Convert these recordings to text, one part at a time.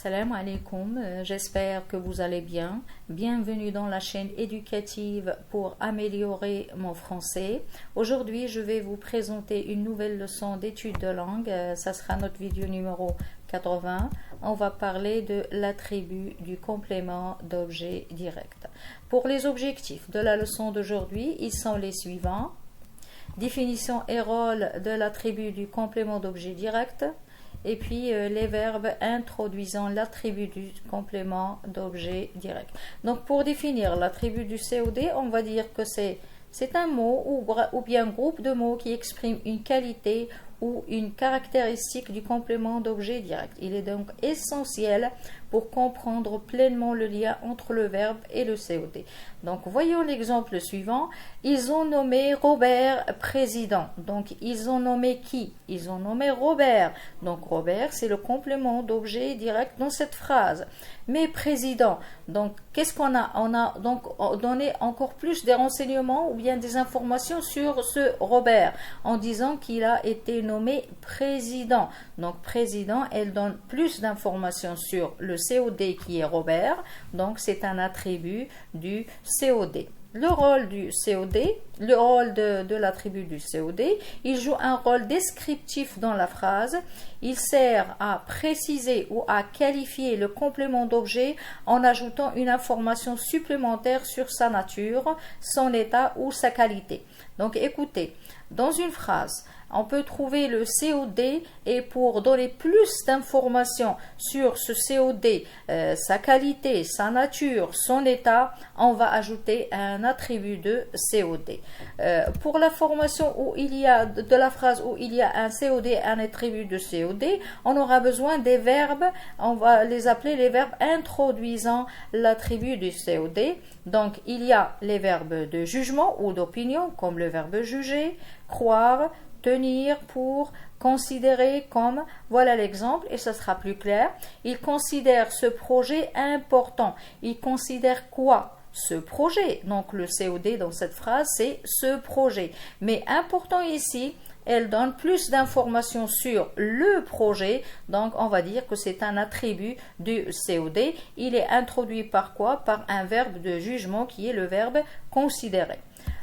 Salam alaikum, j'espère que vous allez bien. Bienvenue dans la chaîne éducative pour améliorer mon français. Aujourd'hui, je vais vous présenter une nouvelle leçon d'étude de langue. Ça sera notre vidéo numéro 80. On va parler de l'attribut du complément d'objet direct. Pour les objectifs de la leçon d'aujourd'hui, ils sont les suivants. Définition et rôle de l'attribut du complément d'objet direct. Et puis les verbes introduisant l'attribut du complément d'objet direct. Donc pour définir l'attribut du COD, on va dire que c'est un mot ou bien un groupe de mots qui exprime une qualité ou une caractéristique du complément d'objet direct. Il est donc essentiel pour comprendre pleinement le lien entre le verbe et le COD. Donc voyons l'exemple suivant. Ils ont nommé Robert président. Donc ils ont nommé qui? Ils ont nommé Robert. Donc Robert, c'est le complément d'objet direct dans cette phrase. Mais président, donc qu'est-ce qu'on a? On a donc donné encore plus des renseignements ou bien des informations sur ce Robert en disant qu'il a été nommé président. Donc président, elle donne plus d'informations sur le COD qui est Robert. Donc c'est un attribut du COD. Le rôle du COD, le rôle de l'attribut du COD, il joue un rôle descriptif dans la phrase. Il sert à préciser ou à qualifier le complément d'objet en ajoutant une information supplémentaire sur sa nature, son état ou sa qualité. Donc écoutez, dans une phrase, on peut trouver le COD et pour donner plus d'informations sur ce COD, sa qualité, sa nature, son état, on va ajouter un attribut de COD. Pour la formation où il y a de la phrase où il y a un COD, un attribut de COD, on aura besoin des verbes, on va les appeler les verbes introduisant l'attribut du COD. Donc il y a les verbes de jugement ou d'opinion comme le verbe juger, croire, tenir pour, considérer comme, voilà l'exemple et ça sera plus clair. Il considère ce projet important. Il considère quoi? Ce projet. Donc le COD dans cette phrase, c'est ce projet. Mais important ici, elle donne plus d'informations sur le projet. Donc on va dire que c'est un attribut du COD. Il est introduit par quoi? Par un verbe de jugement qui est le verbe considérer.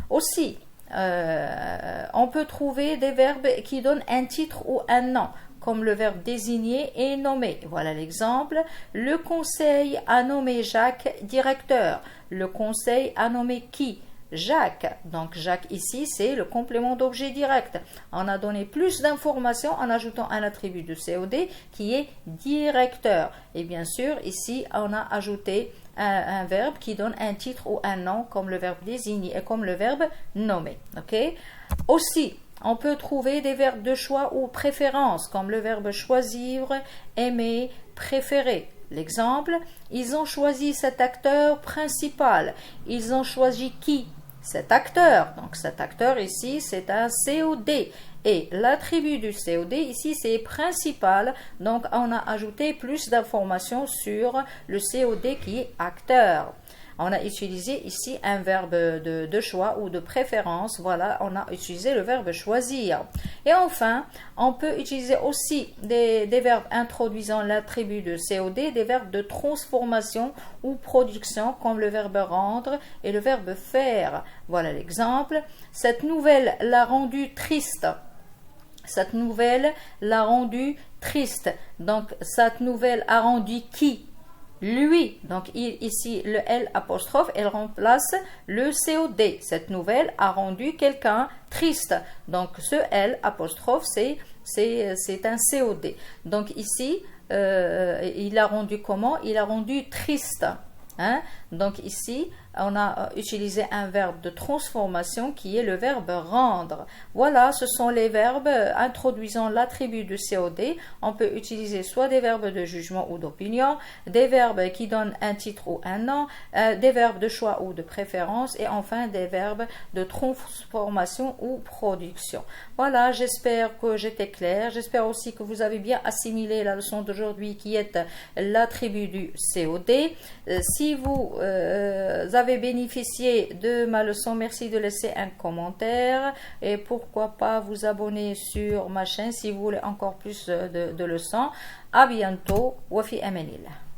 Aussi, on peut trouver des verbes qui donnent un titre ou un nom, comme le verbe désigner et nommer. Voilà l'exemple. Le conseil a nommé Jacques directeur. Le conseil a nommé qui? Jacques. Donc Jacques ici, c'est le complément d'objet direct. On a donné plus d'informations en ajoutant un attribut de COD qui est directeur. Et bien sûr, ici, on a ajouté un verbe qui donne un titre ou un nom comme le verbe désigner et comme le verbe nommer. Okay? Aussi, on peut trouver des verbes de choix ou préférence comme le verbe choisir, aimer, préférer. L'exemple, ils ont choisi cet acteur principal. Ils ont choisi qui? Cet acteur. Donc cet acteur ici, c'est un COD. Et l'attribut du COD ici, c'est principal. Donc on a ajouté plus d'informations sur le COD qui est acteur. On a utilisé ici un verbe de choix ou de préférence. Voilà, on a utilisé le verbe choisir. Et enfin, on peut utiliser aussi des verbes introduisant l'attribut de COD, des verbes de transformation ou production comme le verbe rendre et le verbe faire. Voilà l'exemple. Cette nouvelle l'a rendu triste. Cette nouvelle l'a rendu triste. Donc, cette nouvelle a rendu qui? Lui. Donc ici le L apostrophe, elle remplace le COD. Cette nouvelle a rendu quelqu'un triste. Donc ce L apostrophe, c'est un COD. Donc ici, il a rendu comment? Il a rendu triste. Hein? Donc ici, on a utilisé un verbe de transformation qui est le verbe rendre. Voilà, ce sont les verbes introduisant l'attribut de COD. On peut utiliser soit des verbes de jugement ou d'opinion, des verbes qui donnent un titre ou un nom, des verbes de choix ou de préférence et enfin des verbes de transformation ou production. Voilà, j'espère que j'étais claire. J'espère aussi que vous avez bien assimilé la leçon d'aujourd'hui qui est l'attribut du COD. Si vous avez avez bénéficié de ma leçon, merci de laisser un commentaire et pourquoi pas vous abonner sur ma chaîne si vous voulez encore plus de leçons. À bientôt. Wa fi amanillah.